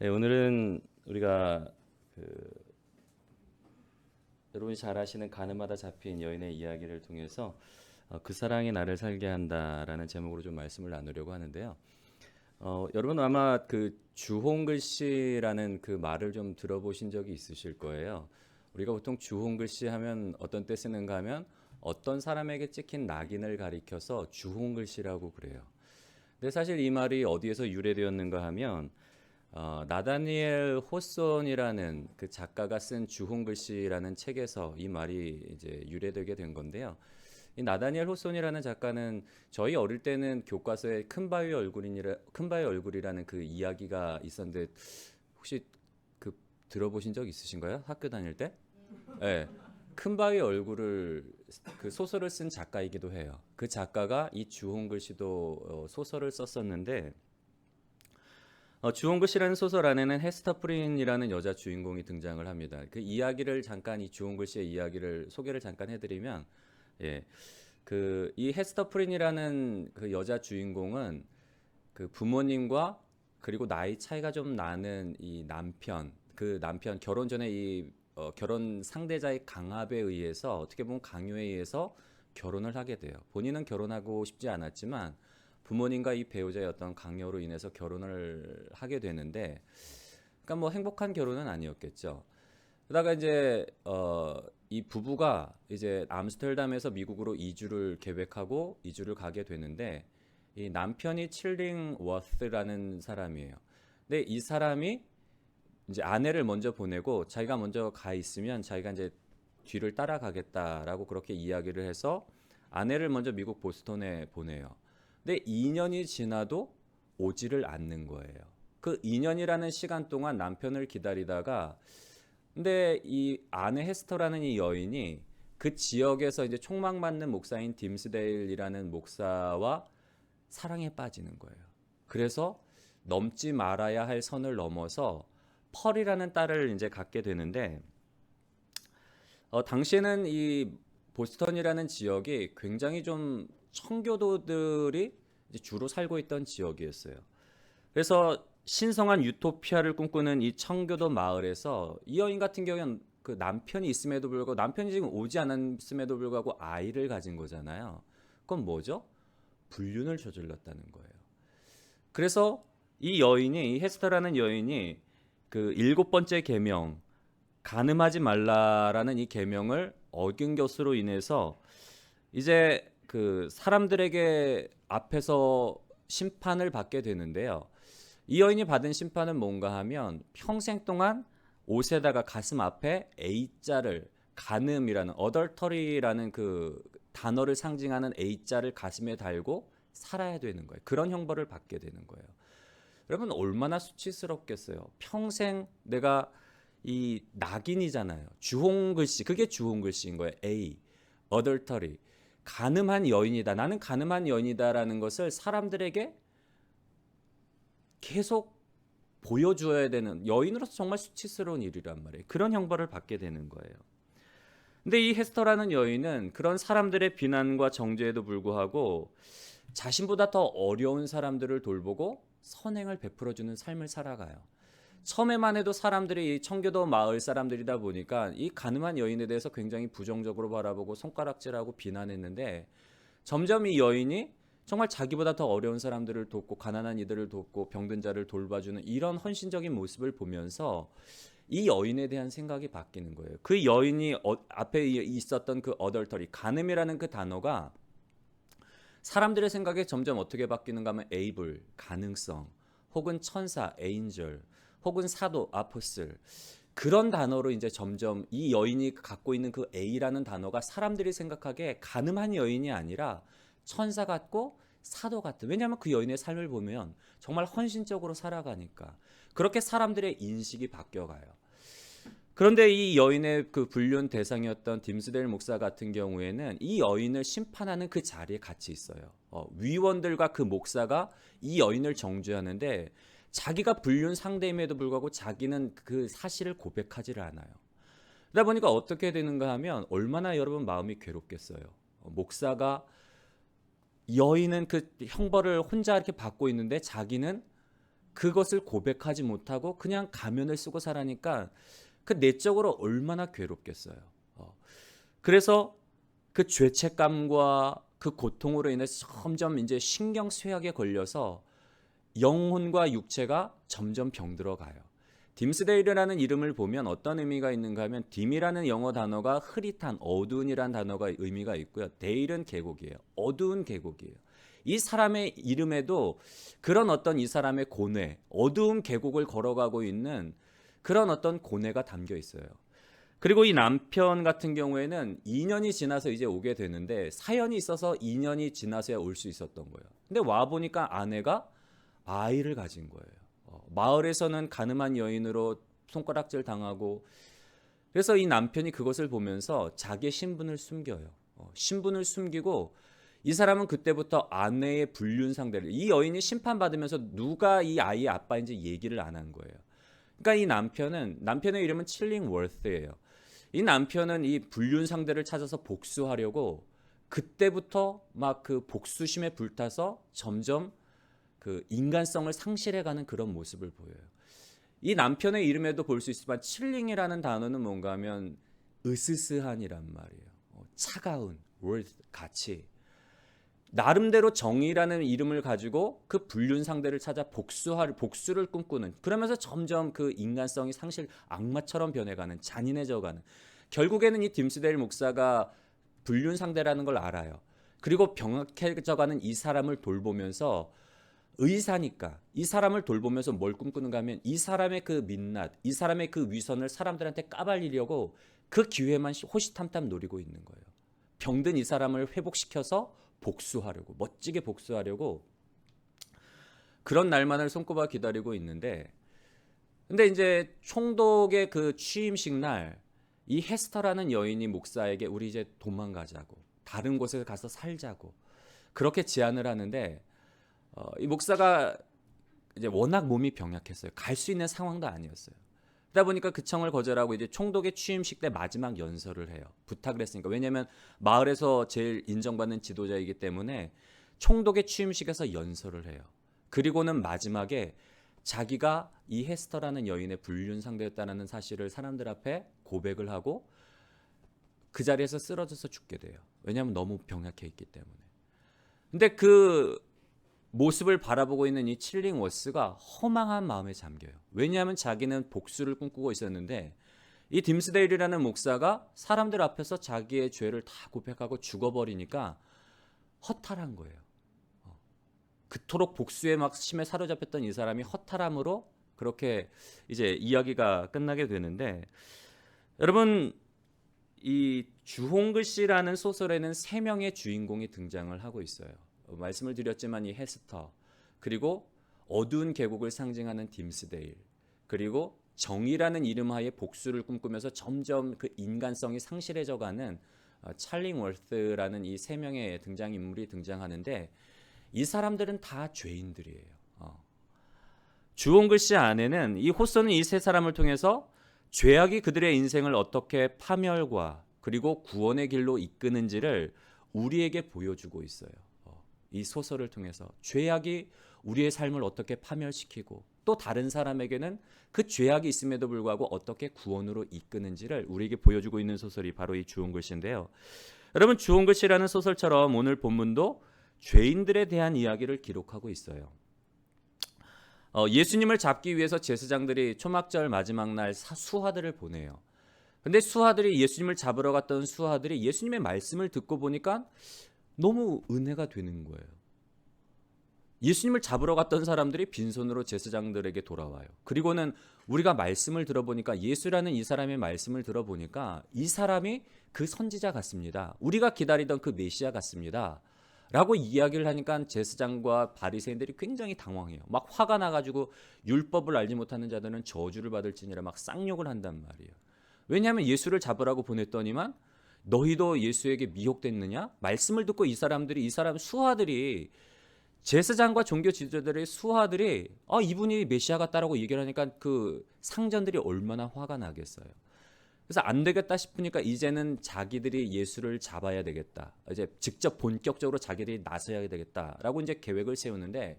네, 오늘은 우리가 여러분이 잘 아시는 가늠하다 잡힌 여인의 이야기를 통해서 그 사랑이 나를 살게 한다라는 제목으로 좀 말씀을 나누려고 하는데요. 여러분 아마 그 주홍글씨라는 그 말을 좀 들어보신 적이 있으실 거예요. 우리가 보통 주홍글씨 하면 어떤 때 쓰는가 하면 어떤 사람에게 찍힌 낙인을 가리켜서 주홍글씨라고 그래요. 근데 사실 이 말이 어디에서 유래되었는가 하면 나다니엘 호손이라는 그 작가가 쓴 주홍글씨라는 책에서 이 말이 이제 유래되게 된 건데요. 이 나다니엘 호손이라는 작가는 저희 어릴 때는 교과서에 큰 바위 얼굴이라는 그 이야기가 있었는데 혹시 그 들어보신 적 있으신가요? 학교 다닐 때? 네. 큰 바위 얼굴을 그 소설을 쓴 작가이기도 해요. 그 작가가 이 주홍글씨도 소설을 썼었는데 주홍글씨라는 소설 안에는 헤스터 프린이라는 여자 주인공이 등장을 합니다. 그 이야기를 잠깐 이 주홍글씨의 이야기를 소개를 잠깐 해드리면, 예, 그 이 헤스터 프린이라는 그 여자 주인공은 그 부모님과 그리고 나이 차이가 좀 나는 이 남편, 그 남편 결혼 전에 이 결혼 상대자의 강압에 의해서 어떻게 보면 강요에 의해서 결혼을 하게 돼요. 본인은 결혼하고 싶지 않았지만 부모님과 이 배우자의 어떤 강요로 인해서 결혼을 하게 되는데, 그러니까 뭐 행복한 결혼은 아니었겠죠. 그러다가 이제 이 부부가 이제 암스테르담에서 미국으로 이주를 계획하고 이주를 가게 되는데, 이 남편이 칠링 워스라는 사람이에요. 근데 이 사람이 이제 아내를 먼저 보내고 자기가 먼저 가 있으면 자기가 이제 뒤를 따라가겠다라고 그렇게 이야기를 해서 아내를 먼저 미국 보스턴에 보내요. 근데 2년이 지나도 오지를 않는 거예요. 그 2년이라는 시간 동안 남편을 기다리다가, 근데 이 아내 헤스터라는 이 여인이 그 지역에서 이제 촉망받는 목사인 딤스데일이라는 목사와 사랑에 빠지는 거예요. 그래서 넘지 말아야 할 선을 넘어서 펄이라는 딸을 이제 갖게 되는데, 당시에는 이 보스턴이라는 지역이 굉장히 좀 청교도들이 이제 주로 살고 있던 지역이었어요. 그래서 신성한 유토피아를 꿈꾸는 이 청교도 마을에서 이 여인 같은 경우는 그 남편이 있음에도 불구하고, 남편이 지금 오지 않았음에도 불구하고 아이를 가진 거잖아요. 그건 뭐죠? 불륜을 저질렀다는 거예요. 그래서 이 여인이, 이 헤스터라는 여인이 그 7번째 계명, 간음하지 말라라는 이 계명을 어긴 것으로 인해서 이제 그 사람들에게 앞에서 심판을 받게 되는데요. 이 여인이 받은 심판은 뭔가 하면 평생 동안 옷에다가 가슴 앞에 A자를, 간음이라는 adultery라는 그 단어를 상징하는 A자를 가슴에 달고 살아야 되는 거예요. 그런 형벌을 받게 되는 거예요. 여러분 얼마나 수치스럽겠어요. 평생 내가 이 낙인이잖아요. 주홍글씨, 그게 주홍글씨인 거예요. A, adultery, 간음한 여인이다. 나는 간음한 여인이다라는 것을 사람들에게 계속 보여줘야 되는, 여인으로서 정말 수치스러운 일이란 말이에요. 그런 형벌을 받게 되는 거예요. 근데 이 헤스터라는 여인은 그런 사람들의 비난과 정죄에도 불구하고 자신보다 더 어려운 사람들을 돌보고 선행을 베풀어주는 삶을 살아가요. 처음에만 해도 사람들이 이 청교도 마을 사람들이다 보니까 이 가늠한 여인에 대해서 굉장히 부정적으로 바라보고 손가락질하고 비난했는데, 점점 이 여인이 정말 자기보다 더 어려운 사람들을 돕고 가난한 이들을 돕고 병든 자를 돌봐주는 이런 헌신적인 모습을 보면서 이 여인에 대한 생각이 바뀌는 거예요. 그 여인이 앞에 있었던 그 어덜터리, 간음이라는 그 단어가 사람들의 생각에 점점 어떻게 바뀌는가 하면 에이블, 가능성, 혹은 천사, 에인절, 혹은 사도, 아포슬, 그런 단어로 이제 점점 이 여인이 갖고 있는 그 A라는 단어가 사람들이 생각하기에 가늠한 여인이 아니라 천사 같고 사도 같은, 왜냐하면 그 여인의 삶을 보면 정말 헌신적으로 살아가니까 그렇게 사람들의 인식이 바뀌어가요. 그런데 이 여인의 그 불륜 대상이었던 딤스데일 목사 같은 경우에는 이 여인을 심판하는 그 자리에 같이 있어요. 위원들과 그 목사가 이 여인을 정죄하는데 자기가 불륜 상대임에도 불구하고 자기는 그 사실을 고백하지를 않아요. 그러다 보니까 어떻게 되는가 하면 얼마나 여러분 마음이 괴롭겠어요. 목사가, 여인은 그 형벌을 혼자 이렇게 받고 있는데 자기는 그것을 고백하지 못하고 그냥 가면을 쓰고 살아니까 그 내적으로 얼마나 괴롭겠어요. 그래서 그 죄책감과 그 고통으로 인해서 점점 이제 신경쇠약에 걸려서 영혼과 육체가 점점 병들어 가요. 딤스데일이라는 이름을 보면 어떤 의미가 있는가 하면 딤이라는 영어 단어가 흐릿한 어두운이라는 단어가 의미가 있고요. 데일은 계곡이에요. 어두운 계곡이에요. 이 사람의 이름에도 그런 어떤 이 사람의 고뇌, 어두운 계곡을 걸어가고 있는 그런 어떤 고뇌가 담겨 있어요. 그리고 이 남편 같은 경우에는 2년이 지나서 이제 오게 되는데 사연이 있어서 2년이 지나서야 올 수 있었던 거예요. 근데 와 보니까 아내가 아이를 가진 거예요. 마을에서는 가늠한 여인으로 손가락질 당하고, 그래서 이 남편이 그것을 보면서 자기의 신분을 숨겨요. 신분을 숨기고 이 사람은 그때부터 아내의 불륜 상대를, 이 여인이 심판받으면서 누가 이 아이의 아빠인지 얘기를 안 한 거예요. 그러니까 이 남편의 이름은 칠링워스예요. 이 남편은 이 불륜 상대를 찾아서 복수하려고 그때부터 막 그 복수심에 불타서 점점 그 인간성을 상실해가는 그런 모습을 보여요. 이 남편의 이름에도 볼 수 있지만 칠링이라는 단어는 뭔가 하면 으스스한이란 말이에요. 차가운 가치. 나름대로 정의라는 이름을 가지고 그 불륜 상대를 찾아 복수를 꿈꾸는, 그러면서 점점 그 인간성이 악마처럼 변해가는, 잔인해져가는. 결국에는 이 딤스데일 목사가 불륜 상대라는 걸 알아요. 그리고 병약해져가는 이 사람을 돌보면서, 의사니까 이 사람을 돌보면서 뭘 꿈꾸는가 하면 이 사람의 그 민낯, 이 사람의 그 위선을 사람들한테 까발리려고 그 기회만 호시탐탐 노리고 있는 거예요. 병든 이 사람을 회복시켜서 복수하려고, 멋지게 복수하려고 그런 날만을 손꼽아 기다리고 있는데, 근데 이제 총독의 그 취임식 날 이 헤스터라는 여인이 목사에게 우리 이제 도망가자고, 다른 곳에 가서 살자고 그렇게 제안을 하는데, 이 목사가 이제 워낙 몸이 병약했어요. 갈 수 있는 상황도 아니었어요. 그러다 보니까 그 청을 거절하고 이제 총독의 취임식 때 마지막 연설을 해요. 부탁을 했으니까. 왜냐하면 마을에서 제일 인정받는 지도자이기 때문에 총독의 취임식에서 연설을 해요. 그리고는 마지막에 자기가 이 헤스터라는 여인의 불륜 상대였다는 사실을 사람들 앞에 고백을 하고 그 자리에서 쓰러져서 죽게 돼요. 왜냐하면 너무 병약해 있기 때문에. 근데 그 모습을 바라보고 있는 이 칠링워스가 허망한 마음에 잠겨요. 왜냐하면 자기는 복수를 꿈꾸고 있었는데 이 딤스데일이라는 목사가 사람들 앞에서 자기의 죄를 다 고백하고 죽어버리니까 허탈한 거예요. 그토록 복수에 막 심에 사로잡혔던 이 사람이 허탈함으로 그렇게 이제 이야기가 끝나게 되는데, 여러분 이 주홍글 씨라는 소설에는 3명의 주인공이 등장을 하고 있어요. 말씀을 드렸지만 이 헤스터, 그리고 어두운 계곡을 상징하는 딤스데일, 그리고 정의라는 이름하에 복수를 꿈꾸면서 점점 그 인간성이 상실해져가는 찰링워스라는 이 3명의 등장인물이 등장하는데, 이 사람들은 다 죄인들이에요. 주홍글 씨 안에는 이 호소는 이 3사람을 통해서 죄악이 그들의 인생을 어떻게 파멸과 그리고 구원의 길로 이끄는지를 우리에게 보여주고 있어요. 이 소설을 통해서 죄악이 우리의 삶을 어떻게 파멸시키고 또 다른 사람에게는 그 죄악이 있음에도 불구하고 어떻게 구원으로 이끄는지를 우리에게 보여주고 있는 소설이 바로 이 주홍글 씨인데요. 여러분, 주홍글 씨라는 소설처럼 오늘 본문도 죄인들에 대한 이야기를 기록하고 있어요. 예수님을 잡기 위해서 제사장들이 초막절 마지막 날 수하들을 보내요. 근데 수하들이 예수님을 잡으러 갔던 수하들이 예수님의 말씀을 듣고 보니까 너무 은혜가 되는 거예요. 예수님을 잡으러 갔던 사람들이 빈손으로 제사장들에게 돌아와요. 그리고는 우리가 말씀을 들어보니까, 예수라는 이 사람의 말씀을 들어보니까 이 사람이 그 선지자 같습니다. 우리가 기다리던 그 메시아 같습니다. 라고 이야기를 하니까 제사장과 바리새인들이 굉장히 당황해요. 막 화가 나가지고 율법을 알지 못하는 자들은 저주를 받을지니라 막 쌍욕을 한단 말이에요. 왜냐하면 예수를 잡으라고 보냈더니만 너희도 예수에게 미혹됐느냐? 말씀을 듣고 이 사람 수하들이, 제사장과 종교 지도자들의 수하들이 이분이 메시아 같다라고 얘기를 하니까 그 상전들이 얼마나 화가 나겠어요. 그래서 안 되겠다 싶으니까 이제는 자기들이 예수를 잡아야 되겠다. 이제 직접 본격적으로 자기들이 나서야 되겠다라고 이제 계획을 세우는데,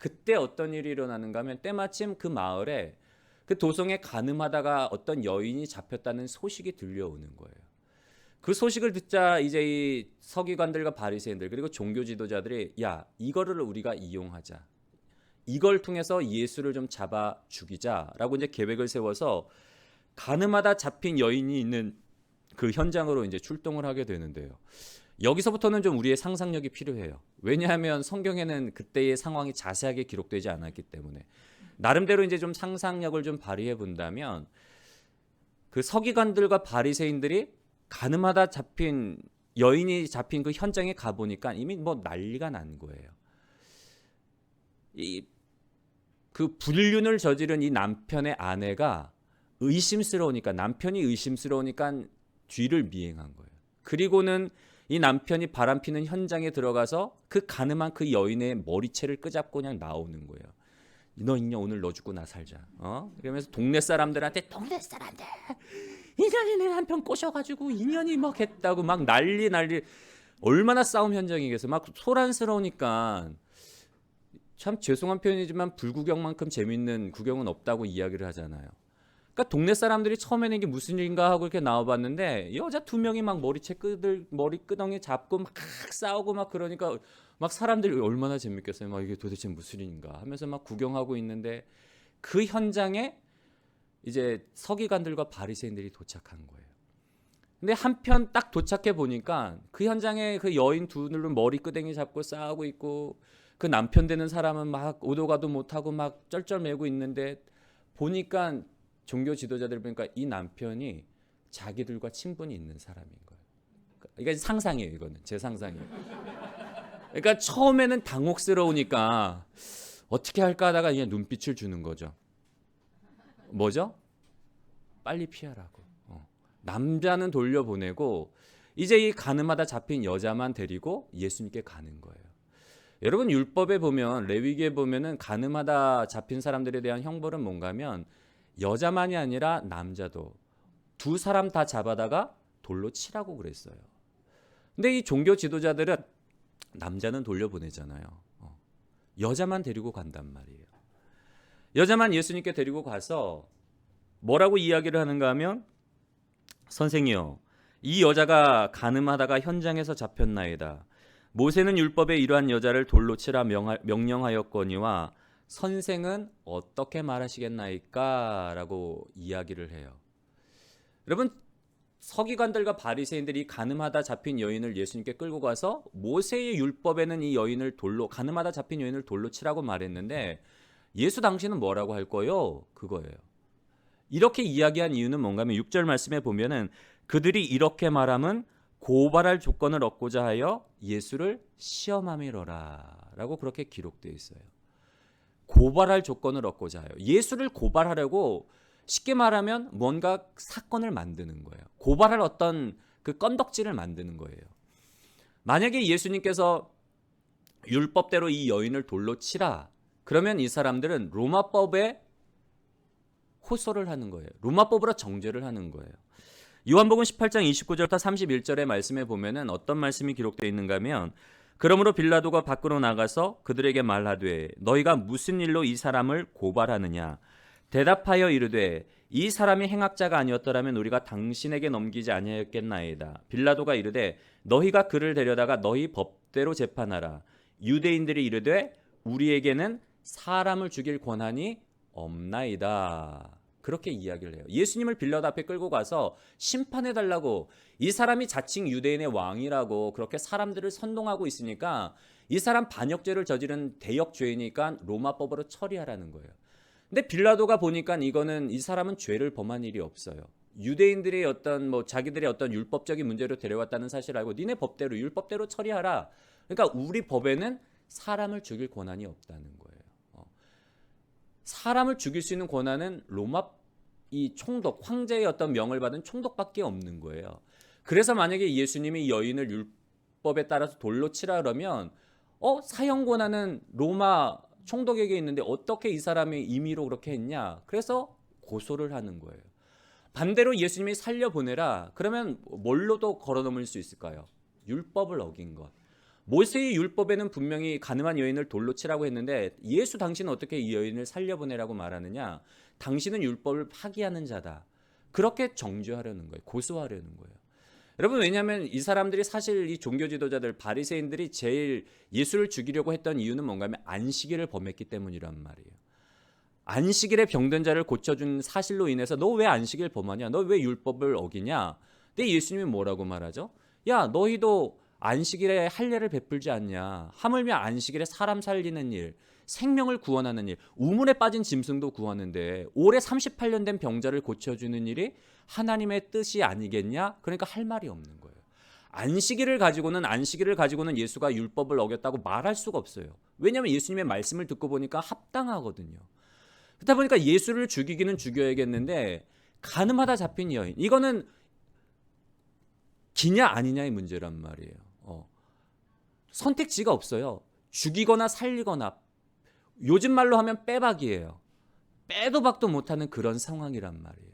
그때 어떤 일이 일어나는가 하면 때마침 그 마을에 그 도성에 간음하다가 어떤 여인이 잡혔다는 소식이 들려오는 거예요. 그 소식을 듣자 이제 이 서기관들과 바리새인들 그리고 종교 지도자들이 야, 이거를 우리가 이용하자. 이걸 통해서 예수를 좀 잡아 죽이자라고 이제 계획을 세워서 간음하다 잡힌 여인이 있는 그 현장으로 이제 출동을 하게 되는데요. 여기서부터는 좀 우리의 상상력이 필요해요. 왜냐하면 성경에는 그때의 상황이 자세하게 기록되지 않았기 때문에 나름대로 이제 좀 상상력을 좀 발휘해 본다면 그 서기관들과 바리새인들이 간음하다 잡힌 여인이 잡힌 그 현장에 가 보니까 이미 뭐 난리가 난 거예요. 이 그 불륜을 저지른 이 남편의 아내가 남편이 의심스러우니까 뒤를 미행한 거예요. 그리고는 이 남편이 바람피는 현장에 들어가서 그 가늠한 그 여인의 머리채를 끄잡고 그냥 나오는 거예요. 너 있냐 오늘 너 죽고 나 살자. 그러면서 동네 사람들한테 인연이 내 남편 꼬셔가지고 인연이 막 했다고 막 난리 얼마나 싸움 현장이겠어. 막 소란스러우니까 참 죄송한 표현이지만 불구경만큼 재밌는 구경은 없다고 이야기를 하잖아요. 그러니까 동네 사람들이 처음에는 이게 무슨 일인가 하고 이렇게 나와봤는데 여자 두 명이 막 머리 끄덩이 잡고 막 싸우고 막 그러니까 막 사람들이 얼마나 재밌겠어요. 막 이게 도대체 무슨 일인가 하면서 막 구경하고 있는데 그 현장에 이제 서기관들과 바리새인들이 도착한 거예요. 근데 한편 딱 도착해 보니까 그 현장에 그 여인 둘은 머리 끄댕이 잡고 싸우고 있고 그 남편 되는 사람은 막 오도 가도 못하고 막 쩔쩔매고 있는데 보니까 종교 지도자들 보니까 이 남편이 자기들과 친분이 있는 사람인 거예요. 이게 상상이에요. 이거는 제 상상이에요. 그러니까 처음에는 당혹스러우니까 어떻게 할까 하다가 그냥 눈빛을 주는 거죠. 뭐죠? 빨리 피하라고. 남자는 돌려보내고 이제 이 간음하다 잡힌 여자만 데리고 예수님께 가는 거예요. 여러분 율법에 보면 레위기에 보면은 간음하다 잡힌 사람들에 대한 형벌은 뭔가 하면 여자만이 아니라 남자도 두 사람 다 잡아다가 돌로 치라고 그랬어요. 근데 이 종교 지도자들은 남자는 돌려보내잖아요. 여자만 데리고 간단 말이에요. 여자만 예수님께 데리고 가서 뭐라고 이야기를 하는가 하면 선생이요, 이 여자가 간음하다가 현장에서 잡혔나이다. 모세는 율법에 이러한 여자를 돌로 치라 명령하였거니와 선생은 어떻게 말하시겠나이까? 라고 이야기를 해요. 여러분 서기관들과 바리새인들이 간음하다 잡힌 여인을 예수님께 끌고 가서 모세의 율법에는 이 여인을 간음하다 잡힌 여인을 돌로 치라고 말했는데 예수 당시는 뭐라고 할 거예요? 그거예요. 이렇게 이야기한 이유는 뭔가 하면 6절 말씀에 보면은 그들이 이렇게 말함은 고발할 조건을 얻고자 하여 예수를 시험함이로라 라고 그렇게 기록되어 있어요. 고발할 조건을 얻고자 하여 예수를 고발하려고 쉽게 말하면 뭔가 사건을 만드는 거예요. 고발할 어떤 그 건덕지를 만드는 거예요. 만약에 예수님께서 율법대로 이 여인을 돌로 치라 그러면 이 사람들은 로마법에 호소를 하는 거예요. 로마법으로 정죄를 하는 거예요. 요한복음 18장 29절부터 31절의 말씀에 보면은 어떤 말씀이 기록되어 있는가 하면 그러므로 빌라도가 밖으로 나가서 그들에게 말하되 너희가 무슨 일로 이 사람을 고발하느냐 대답하여 이르되 이 사람이 행악자가 아니었더라면 우리가 당신에게 넘기지 아니하였겠나이다. 빌라도가 이르되 너희가 그를 데려다가 너희 법대로 재판하라. 유대인들이 이르되 우리에게는 사람을 죽일 권한이 없나이다. 그렇게 이야기를 해요. 예수님을 빌라도 앞에 끌고 가서 심판해달라고 이 사람이 자칭 유대인의 왕이라고 그렇게 사람들을 선동하고 있으니까 이 사람 반역죄를 저지른 대역죄이니까 로마법으로 처리하라는 거예요. 근데 빌라도가 보니까 이거는 이 사람은 죄를 범한 일이 없어요. 유대인들이 자기들의 어떤 율법적인 문제로 데려왔다는 사실을 알고 니네 법대로 율법대로 처리하라. 그러니까 우리 법에는 사람을 죽일 권한이 없다는 거예요. 사람을 죽일 수 있는 권한은 로마 이 총독, 황제의 어떤 명을 받은 총독밖에 없는 거예요. 그래서 만약에 예수님이 여인을 율법에 따라서 돌로 치라 그러면 사형 권한은 로마 총독에게 있는데 어떻게 이 사람이 임의로 그렇게 했냐? 그래서 고소를 하는 거예요. 반대로 예수님이 살려보내라. 그러면 뭘로도 걸어넘을 수 있을까요? 율법을 어긴 것. 모세의 율법에는 분명히 가늠한 여인을 돌로 치라고 했는데 예수 당신은 어떻게 이 여인을 살려보내라고 말하느냐? 당신은 율법을 파기하는 자다. 그렇게 정죄하려는 거예요. 고소하려는 거예요. 여러분, 왜냐하면 이 사람들이 사실 이 종교 지도자들 바리새인들이 제일 예수를 죽이려고 했던 이유는 뭔가 하면 안식일을 범했기 때문이란 말이에요. 안식일에 병든 자를 고쳐준 사실로 인해서 너 왜 안식일 범하냐? 너 왜 율법을 어기냐? 근데 예수님이 뭐라고 말하죠? 야, 너희도 안식일에 할례를 베풀지 않냐? 하물며 안식일에 사람 살리는 일, 생명을 구원하는 일, 우물에 빠진 짐승도 구하는데 올해 38년 된 병자를 고쳐주는 일이 하나님의 뜻이 아니겠냐? 그러니까 할 말이 없는 거예요. 안식일을 가지고는 예수가 율법을 어겼다고 말할 수가 없어요. 왜냐하면 예수님의 말씀을 듣고 보니까 합당하거든요. 그러다 보니까 예수를 죽이기는 죽여야겠는데 가늠하다 잡힌 여인, 이거는 기냐 아니냐의 문제란 말이에요. 선택지가 없어요. 죽이거나 살리거나, 요즘 말로 하면 빼박이에요. 빼도 박도 못하는 그런 상황이란 말이에요.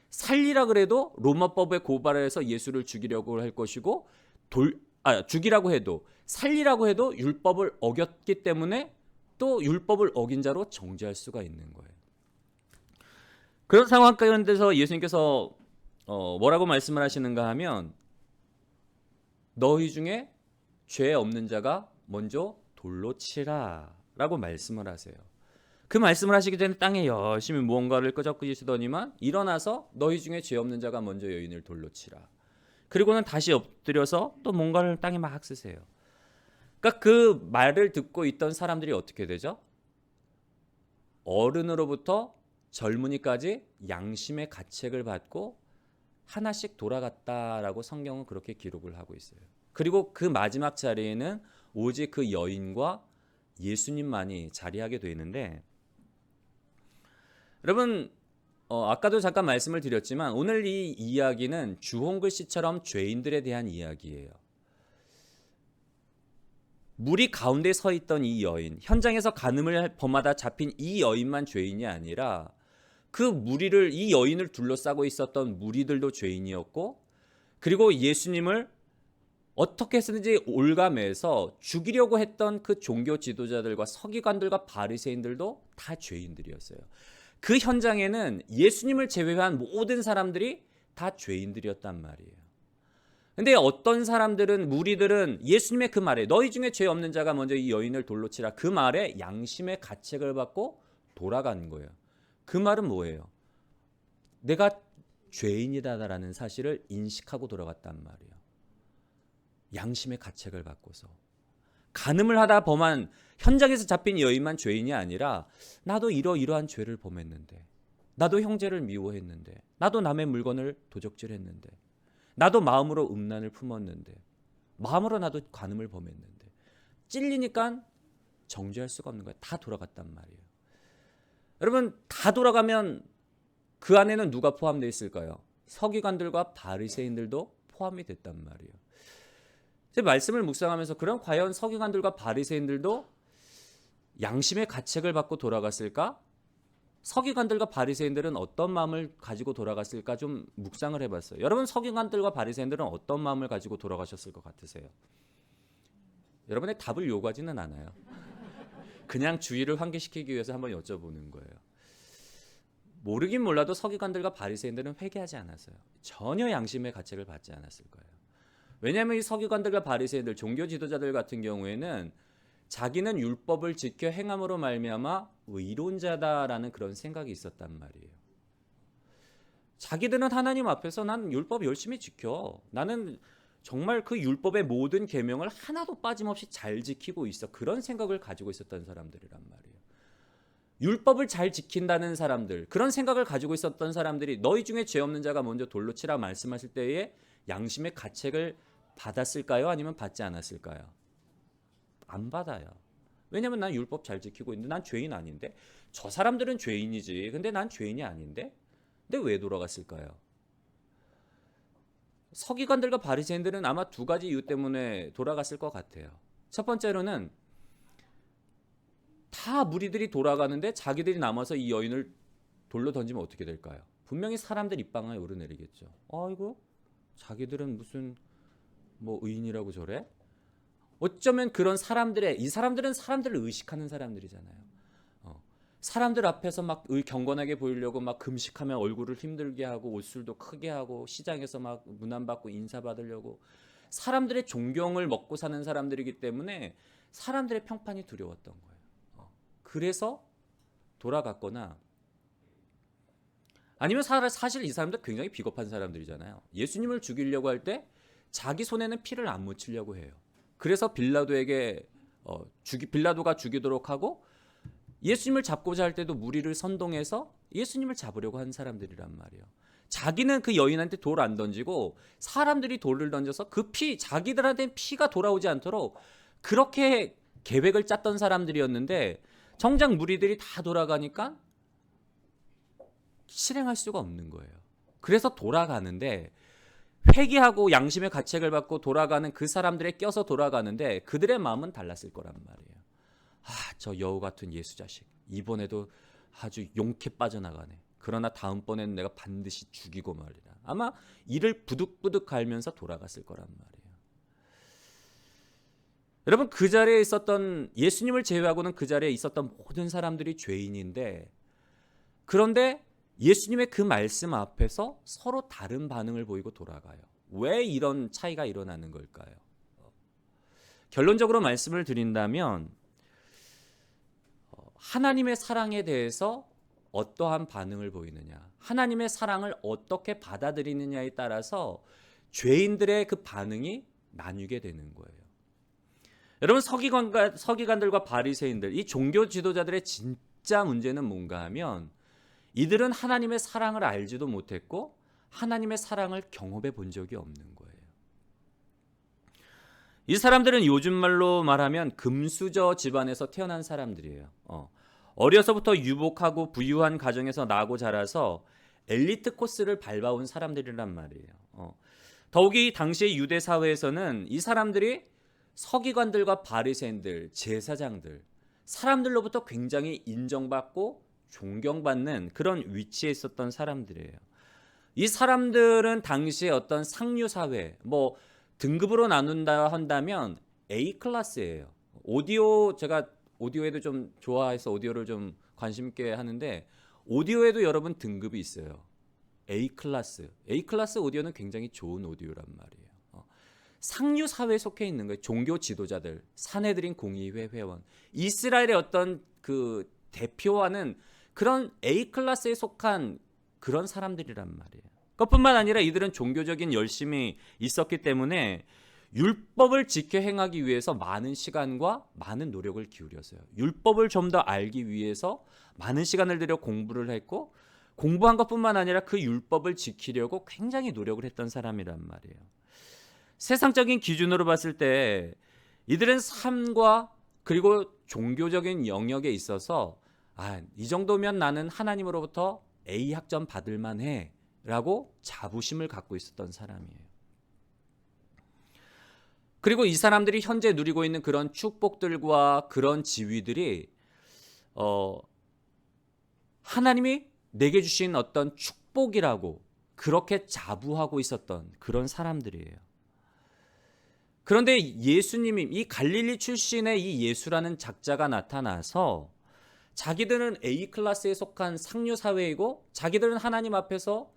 살리라 그래도 로마법에 고발해서 예수를 죽이려고 할 것이고, 죽이라고 해도, 살리라고 해도 율법을 어겼기 때문에 또 율법을 어긴 자로 정죄할 수가 있는 거예요. 그런 상황 가운데서 예수님께서 뭐라고 말씀을 하시는가 하면, 너희 중에 죄 없는 자가 먼저 돌로 치라 라고 말씀을 하세요. 그 말씀을 하시기 전에 땅에 열심히 무언가를 끄적끄시더니만 일어나서 너희 중에 죄 없는 자가 먼저 여인을 돌로 치라. 그리고는 다시 엎드려서 또 뭔가를 땅에 막 쓰세요. 그러니까 그 말을 듣고 있던 사람들이 어떻게 되죠? 어른으로부터 젊은이까지 양심의 가책을 받고 하나씩 돌아갔다라고 성경은 그렇게 기록을 하고 있어요. 그리고 그 마지막 자리에는 오직 그 여인과 예수님만이 자리하게 되는데, 여러분 아까도 잠깐 말씀을 드렸지만 오늘 이 이야기는 주홍글씨처럼 죄인들에 대한 이야기예요. 물이 가운데 서 있던 이 여인, 현장에서 간음을 범하다 잡힌 이 여인만 죄인이 아니라 그 무리를, 이 여인을 둘러싸고 있었던 무리들도 죄인이었고, 그리고 예수님을 어떻게 해서든지 올가매서 죽이려고 했던 그 종교 지도자들과 서기관들과 바리새인들도 다 죄인들이었어요. 그 현장에는 예수님을 제외한 모든 사람들이 다 죄인들이었단 말이에요. 근데 어떤 사람들은, 무리들은 예수님의 그 말에, 너희 중에 죄 없는 자가 먼저 이 여인을 돌로 치라, 그 말에 양심의 가책을 받고 돌아간 거예요. 그 말은 뭐예요? 내가 죄인이다라는 사실을 인식하고 돌아갔단 말이에요. 양심의 가책을 받고서. 간음을 하다 범한, 현장에서 잡힌 여인만 죄인이 아니라 나도 이러이러한 죄를 범했는데, 나도 형제를 미워했는데, 나도 남의 물건을 도적질했는데, 나도 마음으로 음란을 품었는데, 마음으로 나도 간음을 범했는데, 찔리니까 정죄할 수가 없는 거예요. 다 돌아갔단 말이에요. 여러분, 다 돌아가면 그 안에는 누가 포함되어 있을까요? 서기관들과 바리새인들도 포함이 됐단 말이에요. 제 말씀을 묵상하면서, 그럼 과연 서기관들과 바리새인들도 양심의 가책을 받고 돌아갔을까? 서기관들과 바리새인들은 어떤 마음을 가지고 돌아갔을까 좀 묵상을 해봤어요. 여러분, 서기관들과 바리새인들은 어떤 마음을 가지고 돌아가셨을 것 같으세요? 여러분의 답을 요구하지는 않아요. 그냥 주의를 환기시키기 위해서 한번 여쭤보는 거예요. 모르긴 몰라도 서기관들과 바리새인들은 회개하지 않았어요. 전혀 양심의 가책을 받지 않았을 거예요. 왜냐하면 이 서기관들과 바리새인들, 종교 지도자들 같은 경우에는 자기는 율법을 지켜 행함으로 말미암아 의로운 자다라는 그런 생각이 있었단 말이에요. 자기들은 하나님 앞에서 난 율법 열심히 지켜, 나는 정말 그 율법의 모든 계명을 하나도 빠짐없이 잘 지키고 있어, 그런 생각을 가지고 있었던 사람들이란 말이에요. 율법을 잘 지킨다는 사람들, 그런 생각을 가지고 있었던 사람들이 너희 중에 죄 없는 자가 먼저 돌로 치라 말씀하실 때에 양심의 가책을 받았을까요? 아니면 받지 않았을까요? 안 받아요. 왜냐면 난 율법 잘 지키고 있는데, 난 죄인 아닌데, 저 사람들은 죄인이지, 근데 난 죄인이 아닌데, 근데 왜 돌아갔을까요? 서기관들과 바리새인들은 아마 두 가지 이유 때문에 돌아갔을 것 같아요. 첫 번째로는 다 무리들이 돌아가는데 자기들이 남아서 이 여인을 돌로 던지면 어떻게 될까요? 분명히 사람들 입방아에 오르내리겠죠. 아이고, 자기들은 무슨 뭐 의인이라고 저래? 어쩌면 그런 이 사람들은 사람들을 의식하는 사람들이잖아요. 사람들 앞에서 막 경건하게 보이려고 막 금식하면 얼굴을 힘들게 하고 옷술도 크게 하고 시장에서 막 문안 받고 인사받으려고 사람들의 존경을 먹고 사는 사람들이기 때문에 사람들의 평판이 두려웠던 거예요. 그래서 돌아갔거나 아니면 사실 이 사람들 굉장히 비겁한 사람들이잖아요. 예수님을 죽이려고 할 때 자기 손에는 피를 안 묻히려고 해요. 그래서 빌라도가 죽이도록 하고 예수님을 잡고자 할 때도 무리를 선동해서 예수님을 잡으려고 한 사람들이란 말이에요. 자기는 그 여인한테 돌 안 던지고 사람들이 돌을 던져서 자기들한테 피가 돌아오지 않도록 그렇게 계획을 짰던 사람들이었는데 정작 무리들이 다 돌아가니까 실행할 수가 없는 거예요. 그래서 돌아가는데 회개하고 양심의 가책을 받고 돌아가는 그 사람들에 껴서 돌아가는데 그들의 마음은 달랐을 거란 말이에요. 저 여우 같은 예수 자식 이번에도 아주 용케 빠져나가네. 그러나 다음번에는 내가 반드시 죽이고 말이라. 아마 이를 부득부득 갈면서 돌아갔을 거란 말이에요. 여러분, 그 자리에 있었던 예수님을 제외하고는 그 자리에 있었던 모든 사람들이 죄인인데, 그런데 예수님의 그 말씀 앞에서 서로 다른 반응을 보이고 돌아가요. 왜 이런 차이가 일어나는 걸까요? 결론적으로 말씀을 드린다면 하나님의 사랑에 대해서 어떠한 반응을 보이느냐, 하나님의 사랑을 어떻게 받아들이느냐에 따라서 죄인들의 그 반응이 나뉘게 되는 거예요. 여러분, 서기관들과 바리새인들, 이 종교 지도자들의 진짜 문제는 뭔가 하면 이들은 하나님의 사랑을 알지도 못했고 하나님의 사랑을 경험해 본 적이 없는 거예요. 이 사람들은 요즘 말로 말하면 금수저 집안에서 태어난 사람들이에요. 어려서부터 유복하고 부유한 가정에서 나고 자라서 엘리트 코스를 밟아온 사람들이란 말이에요. 더욱이 당시의 유대 사회에서는 이 사람들이 서기관들과 바리새인들, 제사장들, 사람들로부터 굉장히 인정받고 존경받는 그런 위치에 있었던 사람들이에요. 이 사람들은 당시에 어떤 상류 사회, 등급으로 나눈다 한다면 A 클래스예요. 제가 오디오에도 좀 좋아해서 오디오를 좀 관심 있게 하는데, 오디오에도 여러분 등급이 있어요. A 클래스 오디오는 굉장히 좋은 오디오란 말이에요. 상류 사회에 속해 있는 거예요. 종교 지도자들, 사내들인 공의회 회원, 이스라엘의 어떤 그 대표와는 그런 A 클래스에 속한 그런 사람들이란 말이에요. 그것뿐만 아니라 이들은 종교적인 열심이 있었기 때문에 율법을 지켜 행하기 위해서 많은 시간과 많은 노력을 기울였어요. 율법을 좀 더 알기 위해서 많은 시간을 들여 공부를 했고, 공부한 것뿐만 아니라 그 율법을 지키려고 굉장히 노력을 했던 사람이란 말이에요. 세상적인 기준으로 봤을 때 이들은 삶과 그리고 종교적인 영역에 있어서 이 정도면 나는 하나님으로부터 A 학점 받을 만해 라고 자부심을 갖고 있었던 사람이에요. 그리고 이 사람들이 현재 누리고 있는 그런 축복들과 그런 지위들이 하나님이 내게 주신 어떤 축복이라고 그렇게 자부하고 있었던 그런 사람들이에요. 그런데 예수님이, 이 갈릴리 출신의 이 예수라는 작자가 나타나서 자기들은 A 클래스에 속한 상류 사회이고 자기들은 하나님 앞에서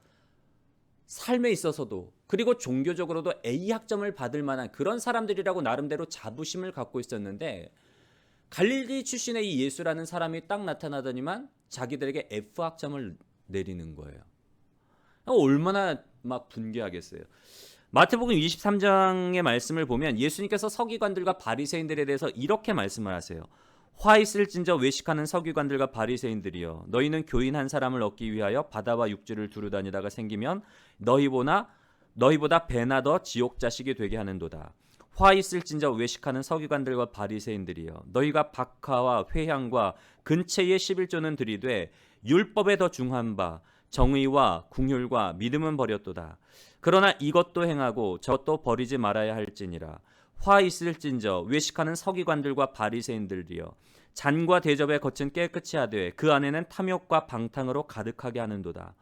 삶에 있어서도 그리고 종교적으로도 A 학점을 받을 만한 그런 사람들이라고 나름대로 자부심을 갖고 있었는데, 갈릴리 출신의 이 예수라는 사람이 딱 나타나더니만 자기들에게 F 학점을 내리는 거예요. 얼마나 막 분개하겠어요. 마태복음 23장의 말씀을 보면 예수님께서 서기관들과 바리새인들에 대해서 이렇게 말씀을 하세요. 화 있을진저 외식하는 서기관들과 바리새인들이여, 너희는 교인 한 사람을 얻기 위하여 바다와 육지를 두루다니다가 생기면 너희보다 배나 더 지옥 자식이 되게 하는도다. 화 있을진저 외식하는 서기관들과 바리새인들이여, 너희가 박하와 회향과 근체의 11조는 들이되 율법에 더 중한 바 정의와 궁율과 믿음은 버렸도다. 그러나 이것도 행하고 저것도 버리지 말아야 할지니라. 화 있을진저 외식하는 서기관들과 바리새인들이여, 잔과 대접에 겉은 깨끗이 하되 그 안에는 탐욕과 방탕으로 가득하게 하는도다.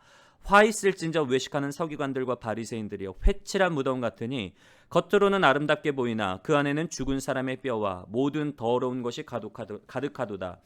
화 있을진저 외식하는 서기관들과 바리새인들이여 회칠한 무덤 같으니 겉으로는 아름답게 보이나 그 안에는 죽은 사람의 뼈와 모든 더러운 것이 가득하도다.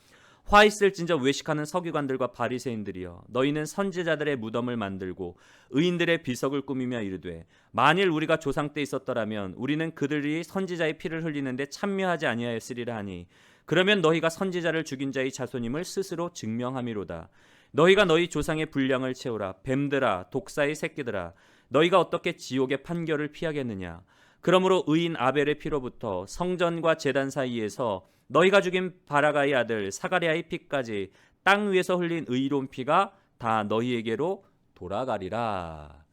화 있을진저 외식하는 서기관들과 바리새인들이여 너희는 선지자들의 무덤을 만들고 의인들의 비석을 꾸미며 이르되 만일 우리가 조상 때 있었더라면 우리는 그들이 선지자의 피를 흘리는데 참여하지 아니하였으리라 하니 그러면 너희가 선지자를 죽인 자의 자손임을 스스로 증명함이로다. 너희가 너희 조상의 분량을 채우라. 뱀들아 독사의 새끼들아 너희가 어떻게 지옥의 판결을 피하겠느냐. 그러므로 의인 아벨의 피로부터 성전과 제단 사이에서 너희가 죽인 바라가의 아들 사가랴의 피까지 땅 위에서 흘린 의로운 피가 다 너희에게로 돌아가리라.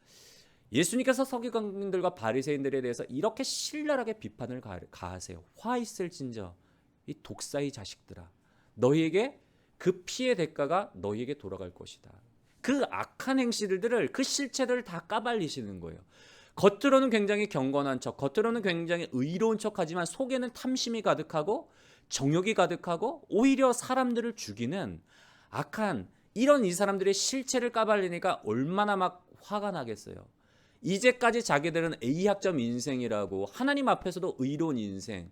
예수님께서 서기관들과 바리새인들에 대해서 이렇게 신랄하게 비판을 가하세요. 화 있을진저 이 독사의 자식들아 너희에게 그 피의 대가가 너희에게 돌아갈 것이다. 그 악한 행실들을 그 실체들을 다 까발리시는 거예요. 겉으로는 굉장히 경건한 척, 겉으로는 굉장히 의로운 척하지만 속에는 탐심이 가득하고 정욕이 가득하고 오히려 사람들을 죽이는 악한 이런 이 사람들의 실체를 까발리니까 얼마나 막 화가 나겠어요. 이제까지 자기들은 A학점 인생이라고 하나님 앞에서도 의로운 인생,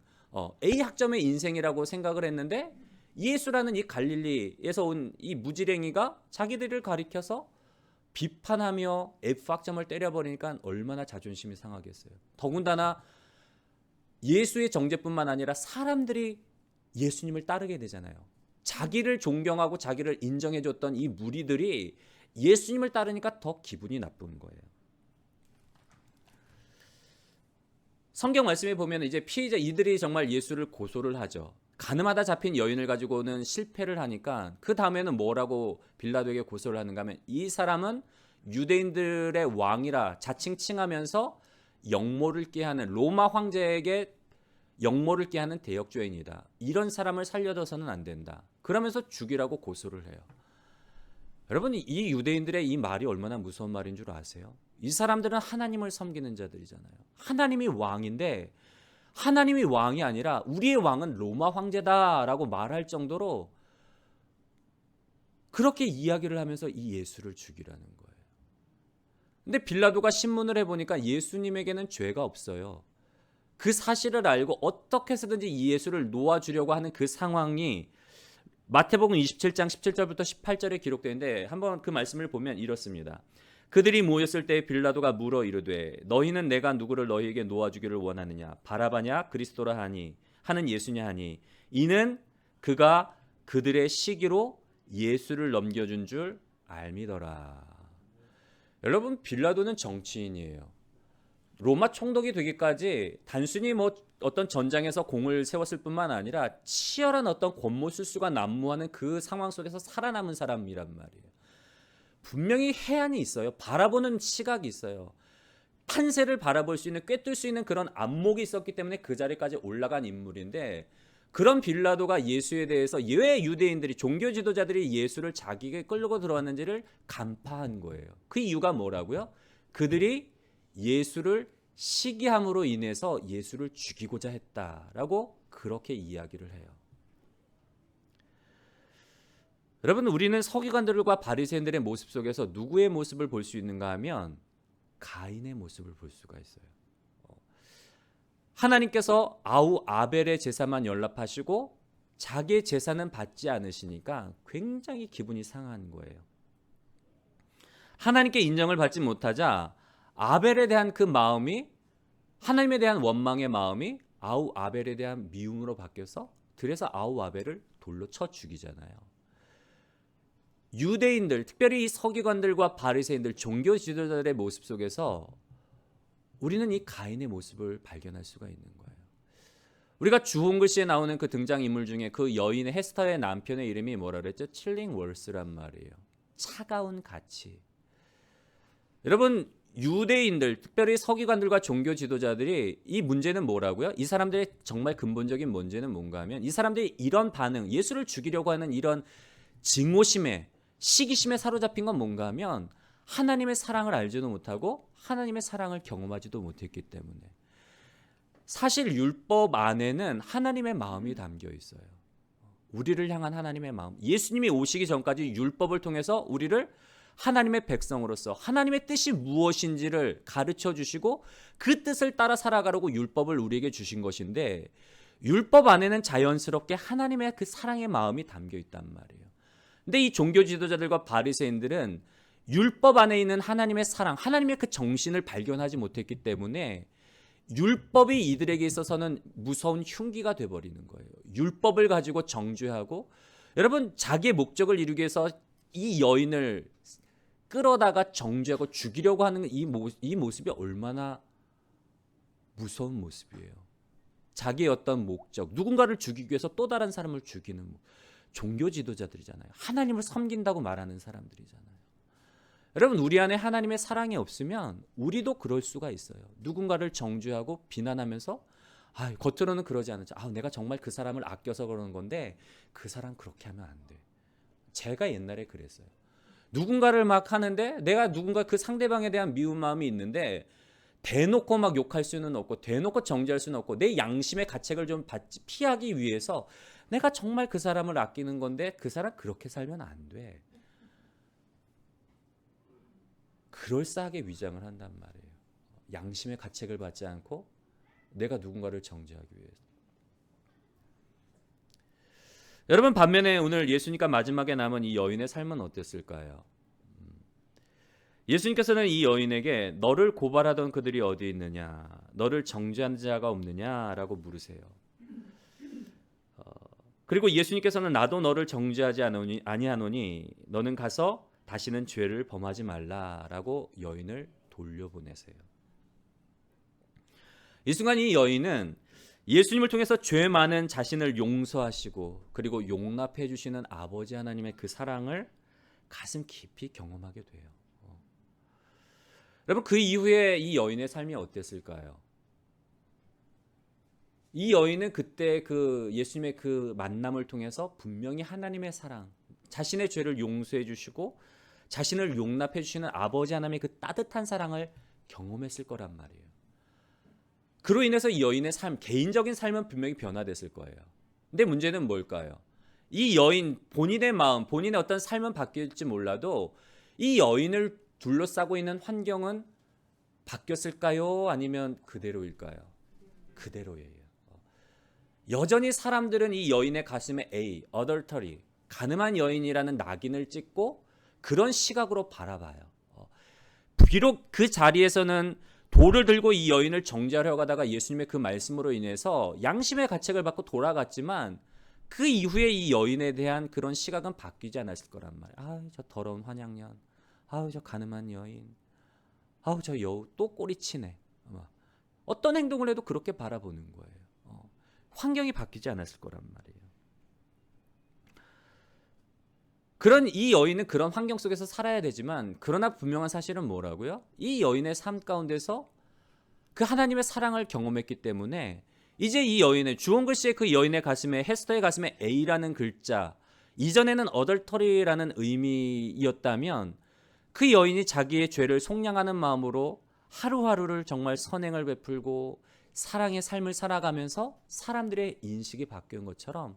A학점의 인생이라고 생각을 했는데 예수라는 이 갈릴리에서 온 이 무지랭이가 자기들을 가리켜서 비판하며 F학점을 때려버리니까 얼마나 자존심이 상하겠어요. 더군다나 예수의 정죄뿐만 아니라 사람들이 예수님을 따르게 되잖아요. 자기를 존경하고 자기를 인정해줬던 이 무리들이 예수님을 따르니까 더 기분이 나쁜 거예요. 성경 말씀에 보면 이제 피의자 이들이 정말 예수를 고소를 하죠. 가늠하다 잡힌 여인을 가지고는 실패를 하니까 그 다음에는 뭐라고 빌라도에게 고소를 하는가 하면 이 사람은 유대인들의 왕이라 자칭 칭하면서 역모를 깨하는 로마 황제에게 역모를 깨하는 대역죄인이다. 이런 사람을 살려둬서는 안 된다. 그러면서 죽이라고 고소를 해요. 여러분 이 유대인들의 이 말이 얼마나 무서운 말인 줄 아세요? 이 사람들은 하나님을 섬기는 자들이잖아요. 하나님이 왕인데 하나님이 왕이 아니라 우리의 왕은 로마 황제다라고 말할 정도로 그렇게 이야기를 하면서 이 예수를 죽이라는 거예요. 근데 빌라도가 신문을 해보니까 예수님에게는 죄가 없어요. 그 사실을 알고 어떻게 해서든지 이 예수를 놓아주려고 하는 그 상황이 마태복음 27장 17절부터 18절에 기록되는데 한번 그 말씀을 보면 이렇습니다. 그들이 모였을 때 빌라도가 물어 이르되 너희는 내가 누구를 너희에게 놓아주기를 원하느냐 바라바냐 그리스도라 하는 예수냐 하니 이는 그가 그들의 시기로 예수를 넘겨준 줄 알미더라. 여러분 빌라도는 정치인이에요. 로마 총독이 되기까지 단순히 뭐 어떤 전장에서 공을 세웠을 뿐만 아니라 치열한 어떤 권모술수가 난무하는 그 상황 속에서 살아남은 사람이란 말이에요. 분명히 해안이 있어요. 바라보는 시각이 있어요. 판세를 바라볼 수 있는 꿰뚫 수 있는 그런 안목이 있었기 때문에 그 자리까지 올라간 인물인데 그런 빌라도가 예수에 대해서 왜 유대인들이 종교 지도자들이 예수를 자기에게 끌고 들어왔는지를 간파한 거예요. 그 이유가 뭐라고요? 그들이 예수를 시기함으로 인해서 예수를 죽이고자 했다라고 그렇게 이야기를 해요. 여러분 우리는 서기관들과 바리새인들의 모습 속에서 누구의 모습을 볼 수 있는가 하면 가인의 모습을 볼 수가 있어요. 하나님께서 아벨의 제사만 연락하시고 자기의 제사는 받지 않으시니까 굉장히 기분이 상한 거예요. 하나님께 인정을 받지 못하자 아벨에 대한 그 마음이 하나님에 대한 원망의 마음이 아벨에 대한 미움으로 바뀌어서 그래서 아벨을 돌로 쳐 죽이잖아요. 유대인들, 특별히 이 서기관들과 바리새인들, 종교 지도자들의 모습 속에서 우리는 이 가인의 모습을 발견할 수가 있는 거예요. 우리가 주홍글씨에 나오는 그 등장인물 중에 그 여인의 헤스터의 남편의 이름이 뭐라 그랬죠? 칠링월스란 말이에요. 차가운 가치. 여러분 유대인들, 특별히 서기관들과 종교 지도자들이 이 문제는 뭐라고요? 이 사람들의 정말 근본적인 문제는 뭔가 하면 이 사람들이 이런 반응, 예수를 죽이려고 하는 이런 증오심에 시기심에 사로잡힌 건 뭔가 하면 하나님의 사랑을 알지도 못하고 하나님의 사랑을 경험하지도 못했기 때문에 사실 율법 안에는 하나님의 마음이 담겨 있어요. 우리를 향한 하나님의 마음. 예수님이 오시기 전까지 율법을 통해서 우리를 하나님의 백성으로서 하나님의 뜻이 무엇인지를 가르쳐 주시고 그 뜻을 따라 살아가려고 율법을 우리에게 주신 것인데, 율법 안에는 자연스럽게 하나님의 그 사랑의 마음이 담겨 있단 말이에요. 근데 이 종교 지도자들과 바리새인들은 율법 안에 있는 하나님의 사랑, 하나님의 그 정신을 발견하지 못했기 때문에 율법이 이들에게 있어서는 무서운 흉기가 돼버리는 거예요. 율법을 가지고 정죄하고, 여러분, 자기의 목적을 이루기 위해서 이 여인을 끌어다가 정죄하고 죽이려고 하는 이 모습이 얼마나 무서운 모습이에요. 자기의 어떤 목적, 누군가를 죽이기 위해서 또 다른 사람을 죽이는 종교 지도자들이잖아요. 하나님을 섬긴다고 말하는 사람들이잖아요. 여러분, 우리 안에 하나님의 사랑이 없으면 우리도 그럴 수가 있어요. 누군가를 정죄하고 비난하면서 겉으로는 그러지 않았죠. 내가 정말 그 사람을 아껴서 그러는 건데 그 사람 그렇게 하면 안 돼. 제가 옛날에 그랬어요. 누군가를 막 하는데 내가 누군가 그 상대방에 대한 미운 마음이 있는데 대놓고 막 욕할 수는 없고 대놓고 정죄할 수는 없고 내 양심의 가책을 좀 피하기 위해서 내가 정말 그 사람을 아끼는 건데 그 사람 그렇게 살면 안 돼. 그럴싸하게 위장을 한단 말이에요. 양심의 가책을 받지 않고 내가 누군가를 정죄하기 위해서. 여러분, 반면에 오늘 예수님과 마지막에 남은 이 여인의 삶은 어땠을까요? 예수님께서는 이 여인에게 너를 고발하던 그들이 어디 있느냐, 너를 정죄한 자가 없느냐라고 물으세요. 그리고 예수님께서는 나도 너를 정죄하지 아니하노니 너는 가서 다시는 죄를 범하지 말라라고 여인을 돌려보내세요. 이 순간 이 여인은 예수님을 통해서 죄 많은 자신을 용서하시고 그리고 용납해 주시는 아버지 하나님의 그 사랑을 가슴 깊이 경험하게 돼요. 여러분, 그 이후에 이 여인의 삶이 어땠을까요? 이 여인은 그때 그 예수님의 그 만남을 통해서 분명히 하나님의 사랑, 자신의 죄를 용서해 주시고 자신을 용납해 주시는 아버지 하나님의 그 따뜻한 사랑을 경험했을 거란 말이에요. 그로 인해서 이 여인의 삶, 개인적인 삶은 분명히 변화됐을 거예요. 근데 문제는 뭘까요? 이 여인 본인의 마음, 본인의 어떤 삶은 바뀔지 몰라도 이 여인을 둘러싸고 있는 환경은 바뀌었을까요? 아니면 그대로일까요? 그대로예요. 여전히 사람들은 이 여인의 가슴에 adultery, 가늠한 여인이라는 낙인을 찍고 그런 시각으로 바라봐요. 비록 그 자리에서는 돌을 들고 이 여인을 정죄하려고 하다가 예수님의 그 말씀으로 인해서 양심의 가책을 받고 돌아갔지만 그 이후에 이 여인에 대한 그런 시각은 바뀌지 않았을 거란 말이에요. 저 더러운 환양년, 저 가늠한 여인, 저 여우 또 꼬리치네. 어떤 행동을 해도 그렇게 바라보는 거예요. 환경이 바뀌지 않았을 거란 말이에요. 그런 이 여인은 그런 환경 속에서 살아야 되지만, 그러나 분명한 사실은 뭐라고요? 이 여인의 삶 가운데서 그 하나님의 사랑을 경험했기 때문에 이제 이 여인의 주홍 글씨의 그 여인의 가슴에, 헤스터의 가슴에 A라는 글자, 이전에는 어덜터리라는 의미였다면 그 여인이 자기의 죄를 속량하는 마음으로 하루하루를 정말 선행을 베풀고 사랑의 삶을 살아가면서 사람들의 인식이 바뀐 것처럼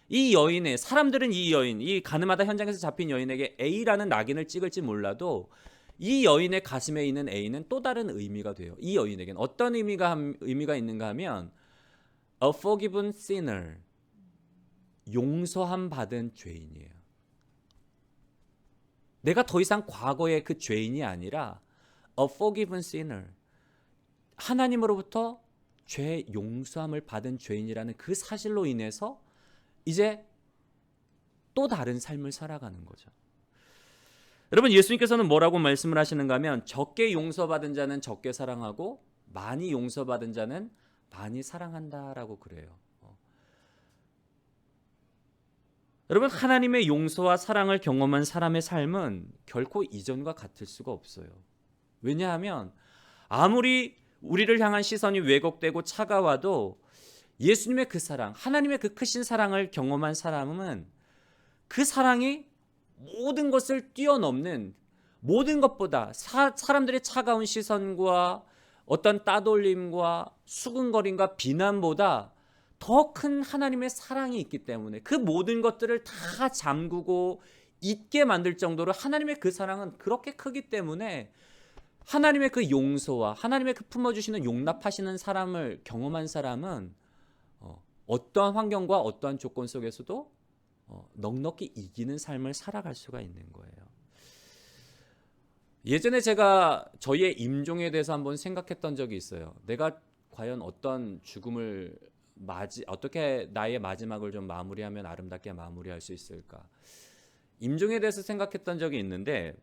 이 여인의, 사람들은 이 여인, 이 가늠하다 현장에서 잡힌 여인에게 A라는 낙인을 찍을지 몰라도 이 여인의 가슴에 있는 A는 또 다른 의미가 돼요. 이 여인에게는 어떤 의미가 있는가 하면 A forgiven sinner, 용서함 받은 죄인이에요. 내가 더 이상 과거의 그 죄인이 아니라 A forgiven sinner, 하나님으로부터 죄 용서함을 받은 죄인이라는 그 사실로 인해서 이제 또 다른 삶을 살아가는 거죠. 여러분, 예수님께서는 뭐라고 말씀을 하시는가 하면 적게 용서받은 자는 적게 사랑하고 많이 용서받은 자는 많이 사랑한다라고 그래요. 여러분, 하나님의 용서와 사랑을 경험한 사람의 삶은 결코 이전과 같을 수가 없어요. 왜냐하면 아무리 우리를 향한 시선이 왜곡되고 차가워도 예수님의 그 사랑, 하나님의 그 크신 사랑을 경험한 사람은 그 사랑이 모든 것을 뛰어넘는, 모든 것보다 사람들의 차가운 시선과 어떤 따돌림과 수근거림과 비난보다 더 큰 하나님의 사랑이 있기 때문에 그 모든 것들을 다 잠그고 잊게 만들 정도로 하나님의 그 사랑은 그렇게 크기 때문에 하나님의 그 용서와 하나님의 그 품어주시는 용납하시는 사람을 경험한 사람은 어떠한 환경과 어떠한 조건 속에서도 넉넉히 이기는 삶을 살아갈 수가 있는 거예요. 예전에 제가 저희의 임종에 대해서 한번 생각했던 적이 있어요. 내가 과연 어떤 죽음을 어떻게 나의 마지막을 좀 마무리하면 아름답게 마무리할 수 있을까? 임종에 대해서 생각했던 적이 있는데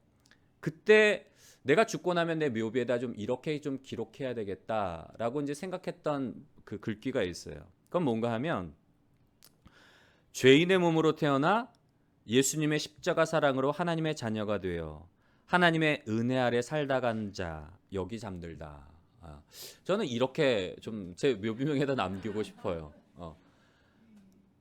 그때 내가 죽고 나면 내 묘비에다 좀 이렇게 좀 기록해야 되겠다라고 이제 생각했던 그 글귀가 있어요. 그건 뭔가 하면 죄인의 몸으로 태어나 예수님의 십자가 사랑으로 하나님의 자녀가 되어 하나님의 은혜 아래 살다 간 자 여기 잠들다. 저는 이렇게 좀 제 묘비명에다 남기고 싶어요.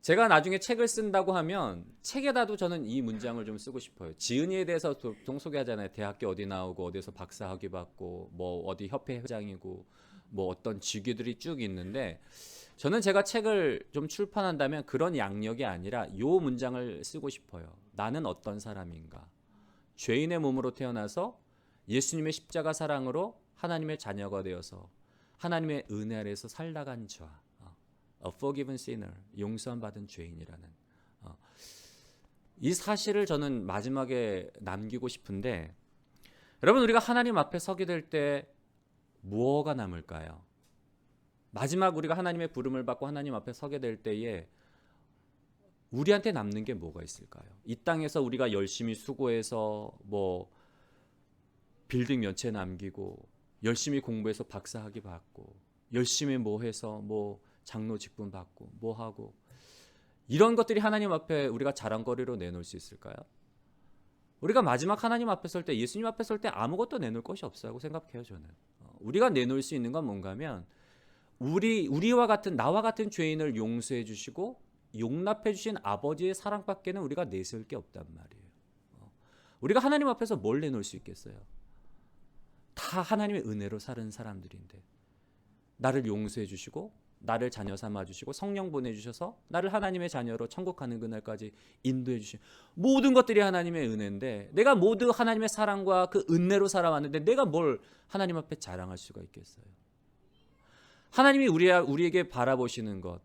제가 나중에 책을 쓴다고 하면 책에다도 저는 이 문장을 좀 쓰고 싶어요. 지은이에 대해서 보통 소개하잖아요. 대학교 어디 나오고 어디서 박사학위 받고 뭐 어디 협회 회장이고 뭐 어떤 직위들이 쭉 있는데 저는 제가 책을 좀 출판한다면 그런 양력이 아니라 요 문장을 쓰고 싶어요. 나는 어떤 사람인가? 죄인의 몸으로 태어나서 예수님의 십자가 사랑으로 하나님의 자녀가 되어서 하나님의 은혜 아래에서 살다 간 자. A forgiven sinner, 용서함 받은 죄인이라는 이 사실을 저는 마지막에 남기고 싶은데 여러분 우리가 하나님 앞에 서게 될 때 무엇가 남을까요? 마지막 우리가 하나님의 부름을 받고 하나님 앞에 서게 될 때에 우리한테 남는 게 뭐가 있을까요? 이 땅에서 우리가 열심히 수고해서 뭐 빌딩 몇 채 남기고 열심히 공부해서 박사학위 받고 열심히 뭐 해서 뭐 장로 직분 받고 뭐 하고 이런 것들이 하나님 앞에 우리가 자랑거리로 내놓을 수 있을까요? 우리가 마지막 하나님 앞에 설 때 예수님 앞에 설 때 아무것도 내놓을 것이 없다고 생각해요. 저는 우리가 내놓을 수 있는 건 뭔가 하면 우리와 같은 나와 같은 죄인을 용서해 주시고 용납해 주신 아버지의 사랑밖에는 우리가 내세울 게 없단 말이에요. 우리가 하나님 앞에서 뭘 내놓을 수 있겠어요? 다 하나님의 은혜로 사는 사람들인데 나를 용서해 주시고 나를 자녀 삼아 주시고 성령 보내주셔서 나를 하나님의 자녀로 천국 가는 그날까지 인도해 주신 모든 것들이 하나님의 은혜인데 내가 모두 하나님의 사랑과 그 은혜로 살아왔는데 내가 뭘 하나님 앞에 자랑할 수가 있겠어요? 하나님이 우리에게 바라보시는 것,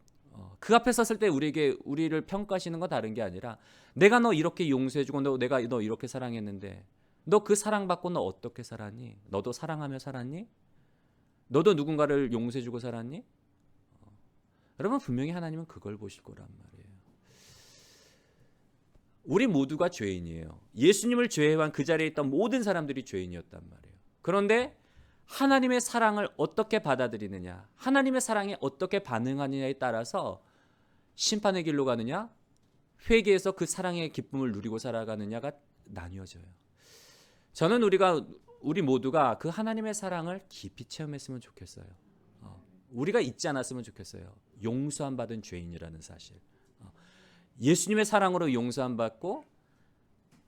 그 앞에 섰을 때 우리를 평가하시는 건 다른 게 아니라 내가 너 이렇게 용서해주고 내가 너 이렇게 사랑했는데 너 그 사랑받고 너 어떻게 살았니? 너도 사랑하며 살았니? 너도 누군가를 용서해주고 살았니? 여러분 분명히 하나님은 그걸 보실 거란 말이에요. 우리 모두가 죄인이에요. 예수님을 죄해한 그 자리에 있던 모든 사람들이 죄인이었단 말이에요. 그런데 하나님의 사랑을 어떻게 받아들이느냐, 하나님의 사랑에 어떻게 반응하느냐에 따라서 심판의 길로 가느냐, 회개해서 그 사랑의 기쁨을 누리고 살아가느냐가 나뉘어져요. 저는 우리 모두가 그 하나님의 사랑을 깊이 체험했으면 좋겠어요. 우리가 잊지 않았으면 좋겠어요. 용서함 받은 죄인이라는 사실. 예수님의 사랑으로 용서함 받고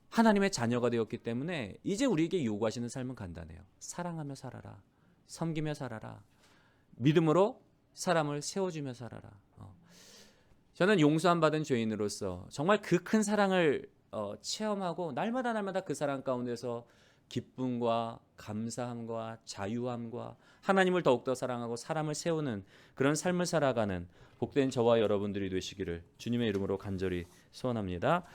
하나님의 자녀가 되었기 때문에 이제 우리에게 요구하시는 삶은 간단해요. 사랑하며 살아라. 섬기며 살아라. 믿음으로 사람을 세워주며 살아라. 저는 용서함 받은 죄인으로서 정말 그 큰 사랑을 체험하고 날마다 그 사랑 가운데서 기쁨과 감사함과 자유함과 하나님을 더욱더 사랑하고 사람을 세우는 그런 삶을 살아가는 복된 저와 여러분들이 되시기를 주님의 이름으로 간절히 소원합니다.